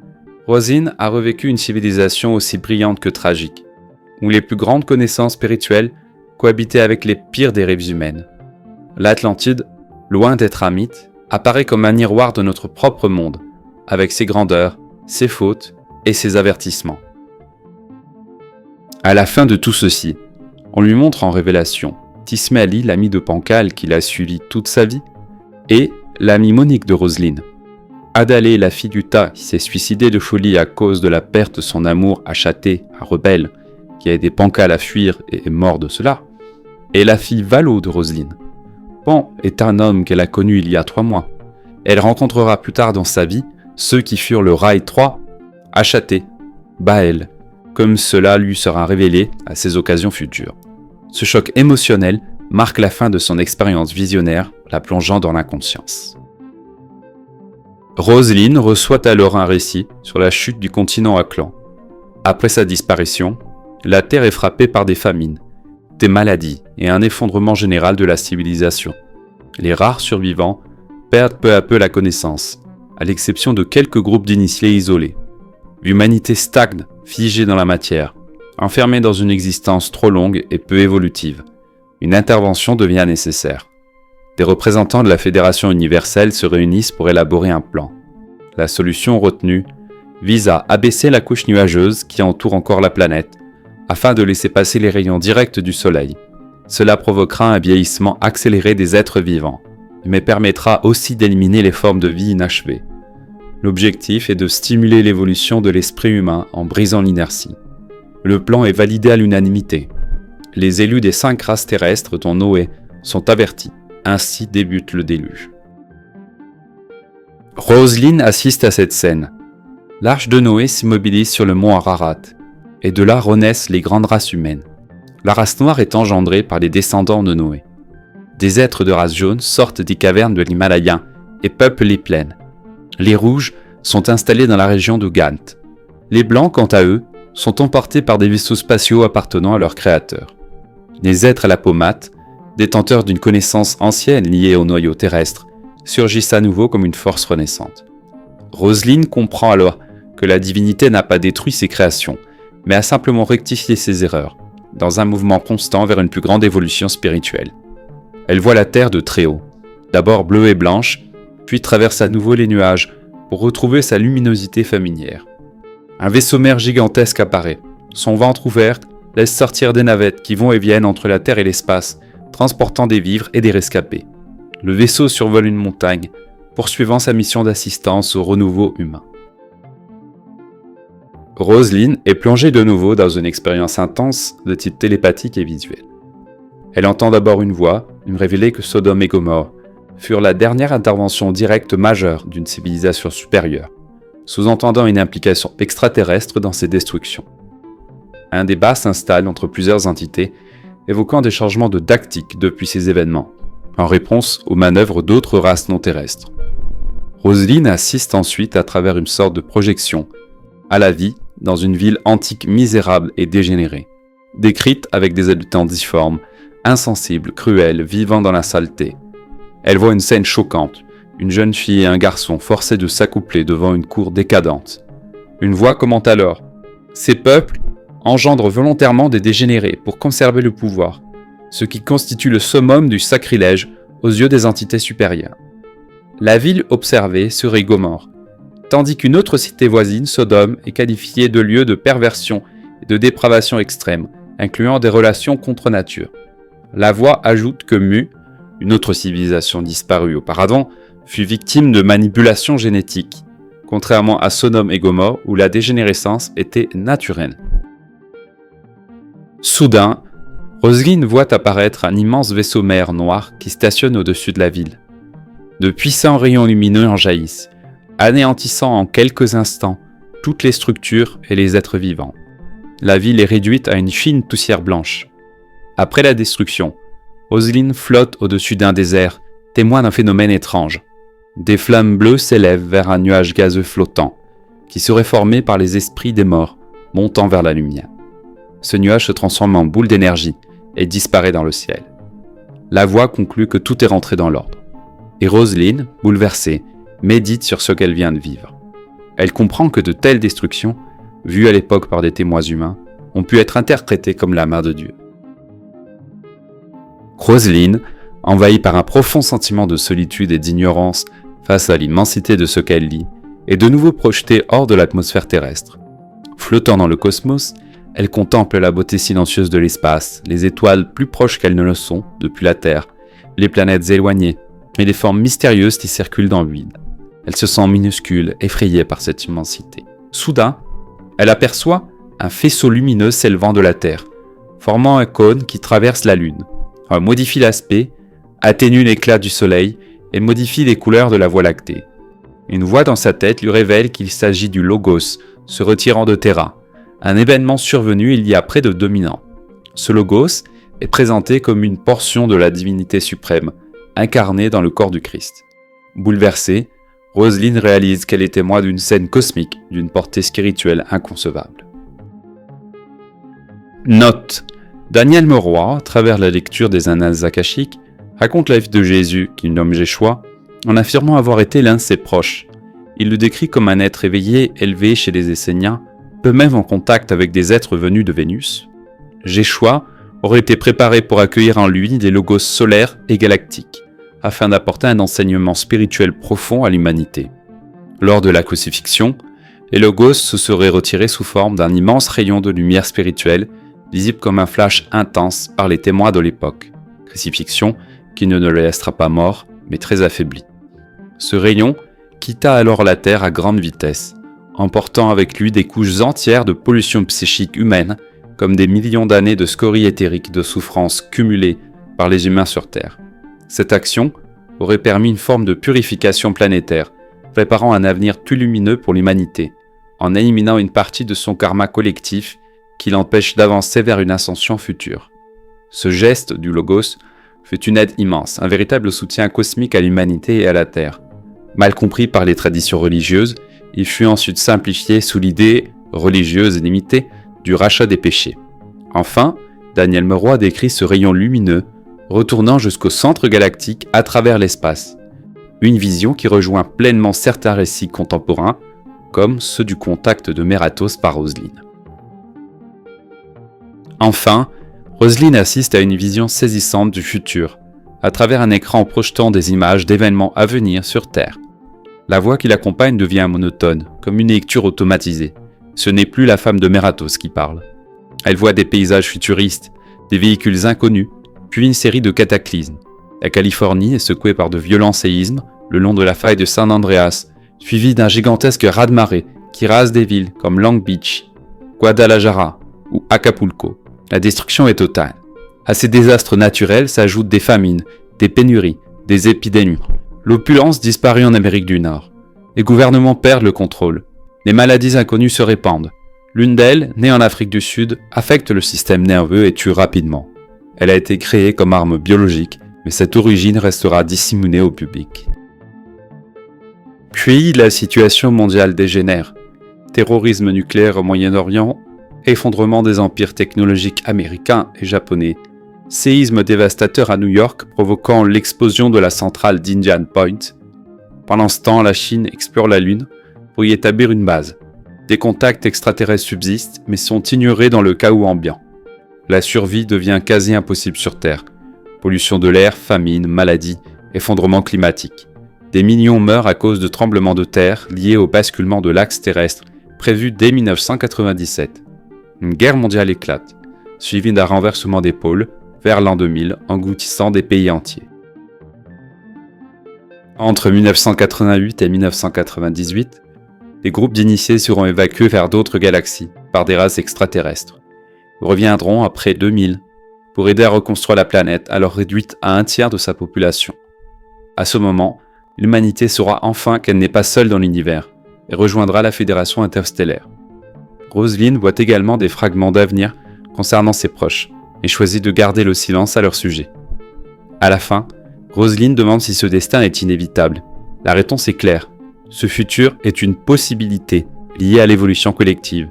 Rosine a revécu une civilisation aussi brillante que tragique, où les plus grandes connaissances spirituelles cohabitaient avec les pires dérives humaines. L'Atlantide, loin d'être un mythe, apparaît comme un miroir de notre propre monde, avec ses grandeurs, ses fautes et ses avertissements. À la fin de tout ceci, on lui montre en révélation Tisméali, l'ami de Pankal qui l'a suivi toute sa vie, et l'ami Monique de Roselyne. Adalé, la fille d'Uta, qui s'est suicidée de folie à cause de la perte de son amour achaté, un rebelle, qui a aidé Pankal à fuir et est mort de cela, et la fille Valo de Roselyne. Pan est un homme qu'elle a connu il y a 3 mois. Elle rencontrera plus tard dans sa vie ceux qui furent le Raï 3, achaté, Baël, comme cela lui sera révélé à ces occasions futures. Ce choc émotionnel marque la fin de son expérience visionnaire, la plongeant dans l'inconscience. Roselyne reçoit alors un récit sur la chute du continent Atlan. Après sa disparition, la Terre est frappée par des famines, des maladies et un effondrement général de la civilisation. Les rares survivants perdent peu à peu la connaissance, à l'exception de quelques groupes d'initiés isolés. L'humanité stagne, figée dans la matière, enfermée dans une existence trop longue et peu évolutive. Une intervention devient nécessaire. Des représentants de la Fédération universelle se réunissent pour élaborer un plan. La solution retenue vise à abaisser la couche nuageuse qui entoure encore la planète, afin de laisser passer les rayons directs du Soleil. Cela provoquera un vieillissement accéléré des êtres vivants, mais permettra aussi d'éliminer les formes de vie inachevées. L'objectif est de stimuler l'évolution de l'esprit humain en brisant l'inertie. Le plan est validé à l'unanimité. Les élus des 5 races terrestres, dont Noé, sont avertis. Ainsi débute le déluge. Roselyne assiste à cette scène. L'arche de Noé s'immobilise sur le mont Ararat, et de là renaissent les grandes races humaines. La race noire est engendrée par les descendants de Noé. Des êtres de race jaune sortent des cavernes de l'Himalaya et peuplent les plaines. Les rouges sont installés dans la région de Gant. Les blancs, quant à eux, sont emportés par des vaisseaux spatiaux appartenant à leur créateur. Les êtres à la peau mate, détenteurs d'une connaissance ancienne liée au noyau terrestre, surgissent à nouveau comme une force renaissante. Roselyne comprend alors que la divinité n'a pas détruit ses créations, mais a simplement rectifié ses erreurs, dans un mouvement constant vers une plus grande évolution spirituelle. Elle voit la Terre de très haut, d'abord bleue et blanche, puis traverse à nouveau les nuages pour retrouver sa luminosité familière. Un vaisseau-mère gigantesque apparaît. Son ventre ouvert laisse sortir des navettes qui vont et viennent entre la Terre et l'espace, transportant des vivres et des rescapés. Le vaisseau survole une montagne, poursuivant sa mission d'assistance au renouveau humain. Roselyne est plongée de nouveau dans une expérience intense de type télépathique et visuel. Elle entend d'abord une voix lui révéler que Sodome et Gomorrhe furent la dernière intervention directe majeure d'une civilisation supérieure, sous-entendant une implication extraterrestre dans ces destructions. Un débat s'installe entre plusieurs entités, évoquant des changements de tactique depuis ces événements, en réponse aux manœuvres d'autres races non terrestres. Roselyne assiste ensuite à travers une sorte de projection à la vie dans une ville antique misérable et dégénérée, décrite avec des habitants difformes, insensibles, cruels, vivant dans la saleté. Elle voit une scène choquante, une jeune fille et un garçon forcés de s'accoupler devant une cour décadente. Une voix commente alors « Ces peuples engendrent volontairement des dégénérés pour conserver le pouvoir, ce qui constitue le summum du sacrilège aux yeux des entités supérieures. » La ville observée serait Gomorrhe, tandis qu'une autre cité voisine, Sodome, est qualifiée de lieu de perversion et de dépravation extrême, incluant des relations contre nature. La voix ajoute que Mu, une autre civilisation disparue auparavant, fut victime de manipulations génétiques, contrairement à Sodome et Gomorrhe où la dégénérescence était naturelle. Soudain, Roselyne voit apparaître un immense vaisseau-mère noir qui stationne au-dessus de la ville. De puissants rayons lumineux en jaillissent, anéantissant en quelques instants toutes les structures et les êtres vivants. La ville est réduite à une fine poussière blanche. Après la destruction, Roselyne flotte au-dessus d'un désert, témoin d'un phénomène étrange. Des flammes bleues s'élèvent vers un nuage gazeux flottant, qui serait formé par les esprits des morts, montant vers la lumière. Ce nuage se transforme en boule d'énergie et disparaît dans le ciel. La voix conclut que tout est rentré dans l'ordre. Et Roselyne, bouleversée, médite sur ce qu'elle vient de vivre. Elle comprend que de telles destructions, vues à l'époque par des témoins humains, ont pu être interprétées comme la main de Dieu. Roselyne, envahie par un profond sentiment de solitude et d'ignorance face à l'immensité de ce qu'elle lit, est de nouveau projetée hors de l'atmosphère terrestre. Flottant dans le cosmos, elle contemple la beauté silencieuse de l'espace, les étoiles plus proches qu'elles ne le sont depuis la Terre, les planètes éloignées, et les formes mystérieuses qui circulent dans le vide. Elle se sent minuscule, effrayée par cette immensité. Soudain, elle aperçoit un faisceau lumineux s'élevant de la Terre, formant un cône qui traverse la Lune. Elle modifie l'aspect, atténue l'éclat du Soleil et modifie les couleurs de la Voie lactée. Une voix dans sa tête lui révèle qu'il s'agit du Logos, se retirant de Terra, un événement survenu il y a près de 2000 ans. Ce Logos est présenté comme une portion de la divinité suprême, incarnée dans le corps du Christ. Bouleversée, Roselyne réalise qu'elle est témoin d'une scène cosmique d'une portée spirituelle inconcevable. Note: Daniel Meroy, à travers la lecture des annales akashiques, raconte la vie de Jésus, qu'il nomme Jéchoua, en affirmant avoir été l'un de ses proches. Il le décrit comme un être éveillé, élevé chez les Esséniens, peu même en contact avec des êtres venus de Vénus. Jéchoua aurait été préparé pour accueillir en lui des logos solaires et galactiques, afin d'apporter un enseignement spirituel profond à l'humanité. Lors de la crucifixion, les logos se seraient retirés sous forme d'un immense rayon de lumière spirituelle, visible comme un flash intense par les témoins de l'époque. Crucifixion qui ne le laissera pas mort, mais très affaibli. Ce rayon quitta alors la Terre à grande vitesse, emportant avec lui des couches entières de pollution psychique humaine, comme des millions d'années de scories éthériques de souffrances cumulées par les humains sur Terre. Cette action aurait permis une forme de purification planétaire, préparant un avenir plus lumineux pour l'humanité, en éliminant une partie de son karma collectif qui l'empêche d'avancer vers une ascension future. Ce geste du Logos fut une aide immense, un véritable soutien cosmique à l'humanité et à la Terre. Mal compris par les traditions religieuses, il fut ensuite simplifié sous l'idée, religieuse et limitée, du rachat des péchés. Enfin, Daniel Meroy décrit ce rayon lumineux, retournant jusqu'au centre galactique à travers l'espace. Une vision qui rejoint pleinement certains récits contemporains, comme ceux du contact de Mératos par Roselyne. Enfin, Roselyne assiste à une vision saisissante du futur, à travers un écran projetant des images d'événements à venir sur Terre. La voix qui l'accompagne devient monotone, comme une lecture automatisée. Ce n'est plus la femme de Mératos qui parle. Elle voit des paysages futuristes, des véhicules inconnus, puis une série de cataclysmes. La Californie est secouée par de violents séismes le long de la faille de San Andreas, suivi d'un gigantesque raz-de-marée qui rase des villes comme Long Beach, Guadalajara ou Acapulco. La destruction est totale. À ces désastres naturels s'ajoutent des famines, des pénuries, des épidémies. L'opulence disparaît en Amérique du Nord. Les gouvernements perdent le contrôle. Les maladies inconnues se répandent. L'une d'elles, née en Afrique du Sud, affecte le système nerveux et tue rapidement. Elle a été créée comme arme biologique, mais cette origine restera dissimulée au public. Puis la situation mondiale dégénère. Terrorisme nucléaire au Moyen-Orient, effondrement des empires technologiques américains et japonais, séisme dévastateur à New York provoquant l'explosion de la centrale d'Indian Point. Pendant ce temps, la Chine explore la Lune pour y établir une base. Des contacts extraterrestres subsistent mais sont ignorés dans le chaos ambiant. La survie devient quasi impossible sur Terre. Pollution de l'air, famine, maladies, effondrement climatique. Des millions meurent à cause de tremblements de terre liés au basculement de l'axe terrestre prévu dès 1997. Une guerre mondiale éclate, suivie d'un renversement des pôles vers l'an 2000, engloutissant des pays entiers. Entre 1988 et 1998, des groupes d'initiés seront évacués vers d'autres galaxies par des races extraterrestres. Ils reviendront après 2000 pour aider à reconstruire la planète alors réduite à un tiers de sa population. À ce moment, l'humanité saura enfin qu'elle n'est pas seule dans l'univers et rejoindra la Fédération interstellaire. Roselyne voit également des fragments d'avenir concernant ses proches et choisit de garder le silence à leur sujet. À la fin, Roselyne demande si ce destin est inévitable. La réponse est claire. Ce futur est une possibilité liée à l'évolution collective,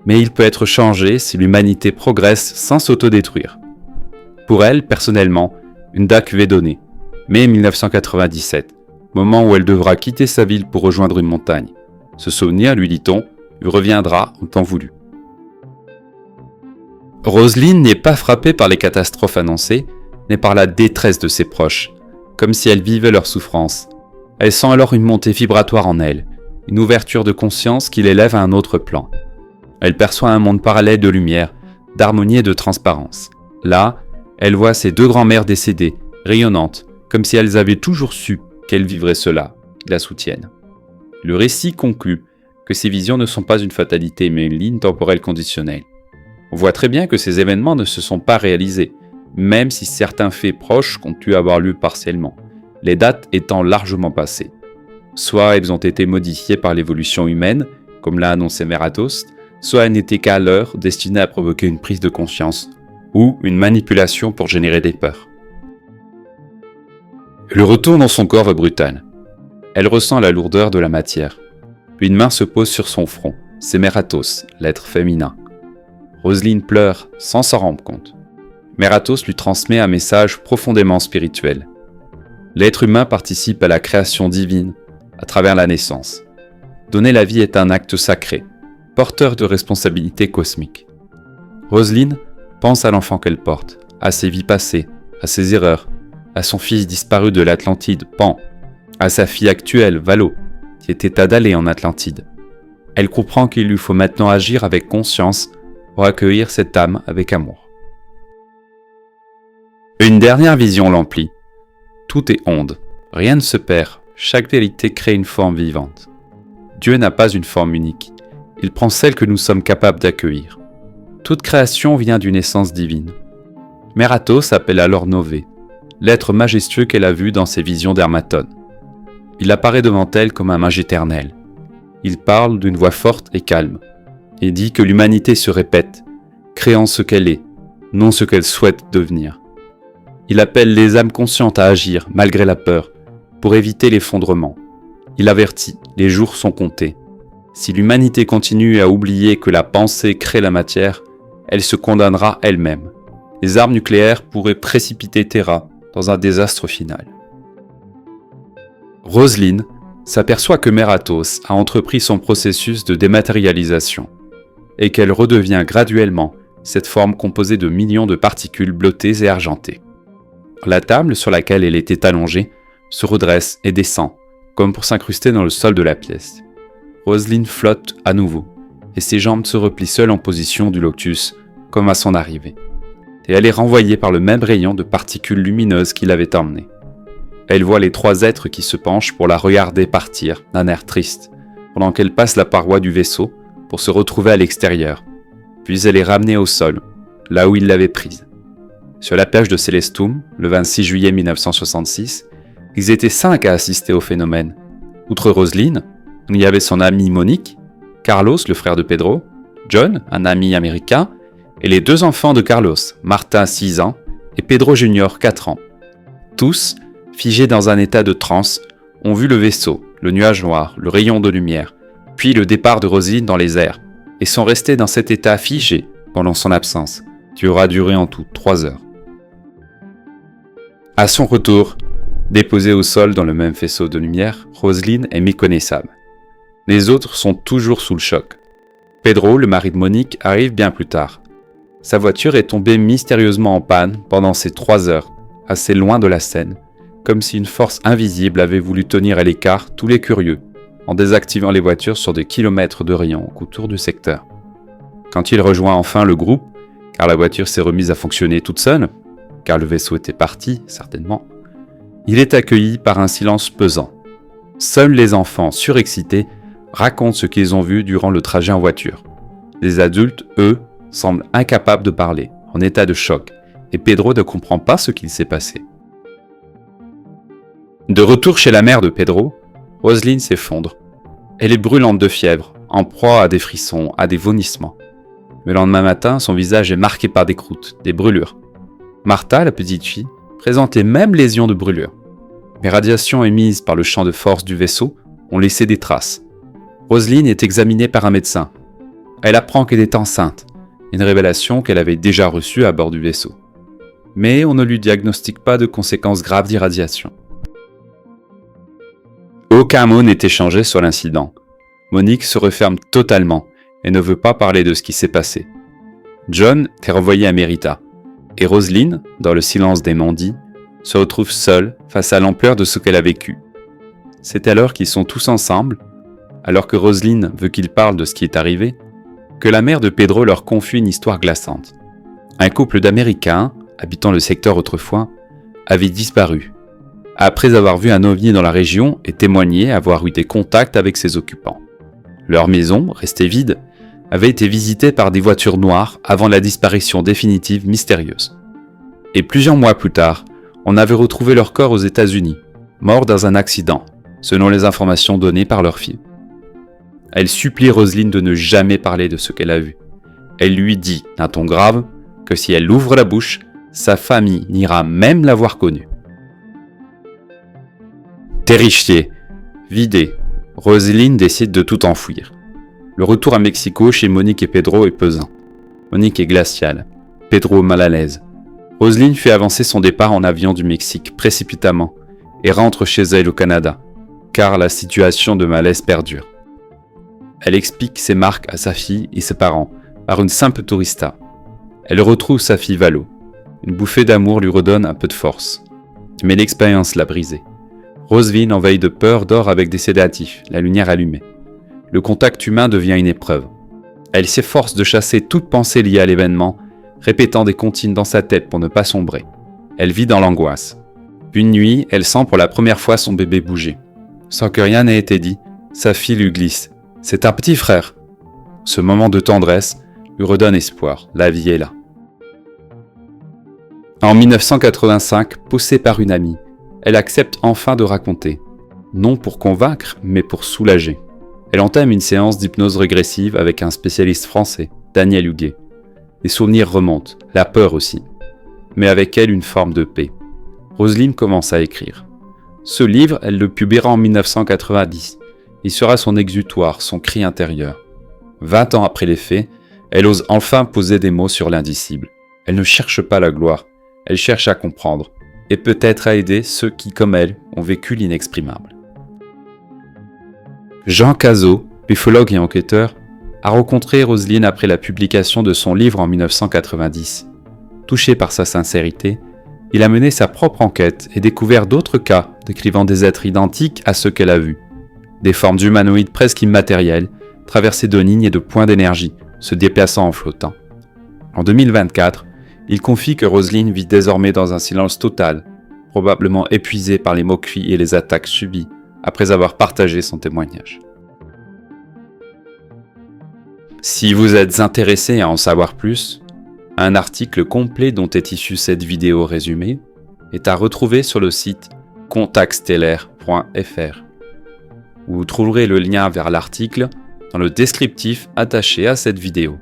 mais il peut être changé si l'humanité progresse sans s'autodétruire. Pour elle, personnellement, une date lui est donnée, mai 1997, moment où elle devra quitter sa ville pour rejoindre une montagne. Ce souvenir, lui dit-on, lui reviendra en temps voulu. Roselyne n'est pas frappée par les catastrophes annoncées, mais par la détresse de ses proches, comme si elle vivait leur souffrance. Elle sent alors une montée vibratoire en elle, une ouverture de conscience qui l'élève à un autre plan. Elle perçoit un monde parallèle de lumière, d'harmonie et de transparence. Là, elle voit ses deux grands-mères décédées, rayonnantes, comme si elles avaient toujours su qu'elles vivraient cela, qui la soutiennent. Le récit conclut que ces visions ne sont pas une fatalité, mais une ligne temporelle conditionnelle. On voit très bien que ces événements ne se sont pas réalisés, même si certains faits proches ont pu avoir lieu partiellement, les dates étant largement passées. Soit elles ont été modifiées par l'évolution humaine, comme l'a annoncé Mératos, soit elles n'étaient qu'à l'heure destinées à provoquer une prise de conscience, ou une manipulation pour générer des peurs. Le retour dans son corps est brutal. Elle ressent la lourdeur de la matière. Puis une main se pose sur son front. C'est Meratos, l'être féminin. Roselyne pleure sans s'en rendre compte. Meratos lui transmet un message profondément spirituel. L'être humain participe à la création divine à travers la naissance. Donner la vie est un acte sacré, porteur de responsabilités cosmiques. Roselyne pense à l'enfant qu'elle porte, à ses vies passées, à ses erreurs, à son fils disparu de l'Atlantide, Pan, à sa fille actuelle, Valo, qui était adalée en Atlantide. Elle comprend qu'il lui faut maintenant agir avec conscience pour accueillir cette âme avec amour. Une dernière vision l'emplit. Tout est onde, rien ne se perd, chaque vérité crée une forme vivante. Dieu n'a pas une forme unique, il prend celle que nous sommes capables d'accueillir. Toute création vient d'une essence divine. Meratos appelle alors Nové, l'être majestueux qu'elle a vu dans ses visions d'Hermatone. Il apparaît devant elle comme un mage éternel. Il parle d'une voix forte et calme, et dit que l'humanité se répète, créant ce qu'elle est, non ce qu'elle souhaite devenir. Il appelle les âmes conscientes à agir, malgré la peur, pour éviter l'effondrement. Il avertit, les jours sont comptés. Si l'humanité continue à oublier que la pensée crée la matière, elle se condamnera elle-même. Les armes nucléaires pourraient précipiter Terra dans un désastre final. Roselyne s'aperçoit que Meratos a entrepris son processus de dématérialisation et qu'elle redevient graduellement cette forme composée de millions de particules bleutées et argentées. La table sur laquelle elle était allongée se redresse et descend, comme pour s'incruster dans le sol de la pièce. Roselyne flotte à nouveau, et ses jambes se replient seules en position du lotus, comme à son arrivée. Et elle est renvoyée par le même rayon de particules lumineuses qui l'avait emmenée. Elle voit les trois êtres qui se penchent pour la regarder partir d'un air triste, pendant qu'elle passe la paroi du vaisseau pour se retrouver à l'extérieur. Puis elle est ramenée au sol, là où il l'avait prise. Sur la plage de Celestum, le 26 juillet 1966, ils étaient 5 à assister au phénomène. Outre Roselyne, il y avait son amie Monique, Carlos, le frère de Pedro, John, un ami américain, et les 2 enfants de Carlos, Martin, 6 ans, et Pedro Junior, 4 ans. Tous, figés dans un état de transe, ont vu le vaisseau, le nuage noir, le rayon de lumière, puis le départ de Roselyne dans les airs, et sont restés dans cet état figé pendant son absence, qui aura duré en tout 3 heures. À son retour, déposée au sol dans le même faisceau de lumière, Roselyne est méconnaissable. Les autres sont toujours sous le choc. Pedro, le mari de Monique, arrive bien plus tard. Sa voiture est tombée mystérieusement en panne pendant ces 3 heures, assez loin de la scène, comme si une force invisible avait voulu tenir à l'écart tous les curieux, en désactivant les voitures sur des kilomètres de rayon autour du secteur. Quand il rejoint enfin le groupe, car la voiture s'est remise à fonctionner toute seule, car le vaisseau était parti, certainement, il est accueilli par un silence pesant. Seuls les enfants, surexcités, racontent ce qu'ils ont vu durant le trajet en voiture. Les adultes, eux, semblent incapables de parler, en état de choc, et Pedro ne comprend pas ce qu'il s'est passé. De retour chez la mère de Pedro, Roselyne s'effondre. Elle est brûlante de fièvre, en proie à des frissons, à des vomissements. Le lendemain matin, son visage est marqué par des croûtes, des brûlures. Martha, la petite fille, présente les mêmes lésions de brûlure. Les radiations émises par le champ de force du vaisseau ont laissé des traces. Roselyne est examinée par un médecin. Elle apprend qu'elle est enceinte, une révélation qu'elle avait déjà reçue à bord du vaisseau. Mais on ne lui diagnostique pas de conséquences graves d'irradiation. Aucun mot n'est échangé sur l'incident. Monique se referme totalement et ne veut pas parler de ce qui s'est passé. John est renvoyé à Merita. Et Roselyne, dans le silence des non-dits, se retrouve seule face à l'ampleur de ce qu'elle a vécu. C'est alors qu'ils sont tous ensemble, alors que Roselyne veut qu'ils parlent de ce qui est arrivé, que la mère de Pedro leur confie une histoire glaçante. Un couple d'Américains, habitant le secteur autrefois, avait disparu, après avoir vu un ovni dans la région et témoigné avoir eu des contacts avec ses occupants. Leur maison, restée vide, avait été visitée par des voitures noires avant la disparition définitive mystérieuse. Et plusieurs mois plus tard, on avait retrouvé leur corps aux États-Unis, morts dans un accident, selon les informations données par leur fille. Elle supplie Roselyne de ne jamais parler de ce qu'elle a vu. Elle lui dit, d'un ton grave, que si elle ouvre la bouche, sa famille n'ira même l'avoir connue. Terrifiée, Vidée, Roselyne décide de tout enfouir. Le retour à Mexico chez Monique et Pedro est pesant. Monique est glaciale, Pedro mal à l'aise. Roselyne fait avancer son départ en avion du Mexique précipitamment et rentre chez elle au Canada, car la situation de malaise perdure. Elle explique ses marques à sa fille et ses parents par une simple tourista. Elle retrouve sa fille Valo. Une bouffée d'amour lui redonne un peu de force. Mais l'expérience l'a brisée. Roselyne, envahie de peur, dort avec des sédatifs, la lumière allumée. Le contact humain devient une épreuve. Elle s'efforce de chasser toute pensée liée à l'événement, répétant des comptines dans sa tête pour ne pas sombrer. Elle vit dans l'angoisse. Une nuit, elle sent pour la première fois son bébé bouger. Sans que rien n'ait été dit, sa fille lui glisse « C'est un petit frère !» Ce moment de tendresse lui redonne espoir, la vie est là. En 1985, poussée par une amie, elle accepte enfin de raconter. Non pour convaincre, mais pour soulager. Elle entame une séance d'hypnose régressive avec un spécialiste français, Daniel Huguet. Les souvenirs remontent, la peur aussi. Mais avec elle, une forme de paix. Roselyne commence à écrire. Ce livre, elle le publiera en 1990. Il sera son exutoire, son cri intérieur. 20 ans après les faits, elle ose enfin poser des mots sur l'indicible. Elle ne cherche pas la gloire, elle cherche à comprendre, et peut-être à aider ceux qui, comme elle, ont vécu l'inexprimable. Jean Cazot, ufologue et enquêteur, a rencontré Roselyne après la publication de son livre en 1990. Touché par sa sincérité, il a mené sa propre enquête et découvert d'autres cas décrivant des êtres identiques à ceux qu'elle a vus. Des formes humanoïdes presque immatérielles, traversées de lignes et de points d'énergie, se déplaçant en flottant. En 2024, il confie que Roselyne vit désormais dans un silence total, probablement épuisée par les moqueries et les attaques subies après avoir partagé son témoignage. Si vous êtes intéressé à en savoir plus, un article complet dont est issue cette vidéo résumée est à retrouver sur le site contactstellaire.fr, où vous trouverez le lien vers l'article dans le descriptif attaché à cette vidéo.